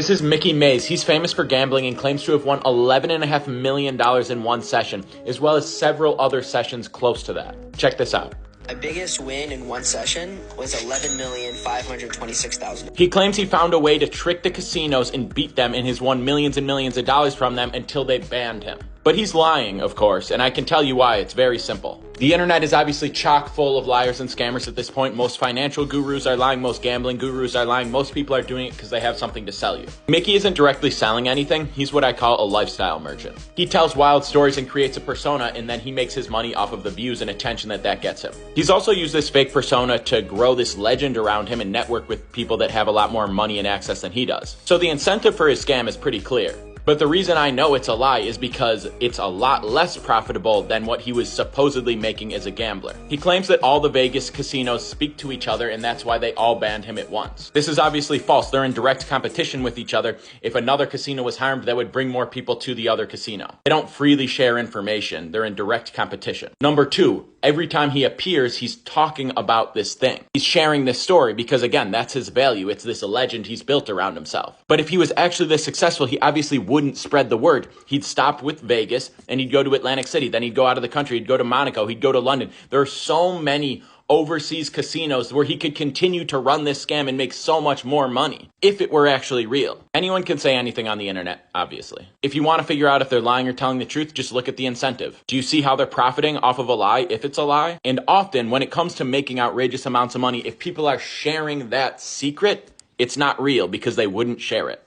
This is Mikki Mase. He's famous for gambling and claims to have won $11.5 million in one session, as well as several other sessions close to that. Check this out. My biggest win in one session was $11,526,000. He claims he found a way to trick the casinos and beat them, and has won millions and millions of dollars from them until they banned him. But he's lying, of course, and I can tell you why. It's very simple. The internet is obviously chock full of liars and scammers at this point. Most financial gurus are lying. Most gambling gurus are lying. Most people are doing it because they have something to sell you. Mikki isn't directly selling anything. He's what I call a lifestyle merchant. He tells wild stories and creates a persona, and then he makes his money off of the views and attention that gets him. He's also used this fake persona to grow this legend around him and network with people that have a lot more money and access than he does. So the incentive for his scam is pretty clear. But the reason I know it's a lie is because it's a lot less profitable than what he was supposedly making as a gambler. He claims that all the Vegas casinos speak to each other, and that's why they all banned him at once. This is obviously false. They're in direct competition with each other. If another casino was harmed, that would bring more people to the other casino. They don't freely share information. They're in direct competition. Number two, every time he appears, he's talking about this thing. He's sharing this story because, again, that's his value. It's this legend he's built around himself. But if he was actually this successful, he obviously wouldn't spread the word. He'd stop with Vegas and he'd go to Atlantic City. Then he'd go out of the country. He'd go to Monaco. He'd go to London. There are so many overseas casinos where he could continue to run this scam and make so much more money if it were actually real. Anyone can say anything on the internet, obviously. If you want to figure out if they're lying or telling the truth, just look at the incentive. Do you see how they're profiting off of a lie if it's a lie? And often when it comes to making outrageous amounts of money, if people are sharing that secret, it's not real because they wouldn't share it.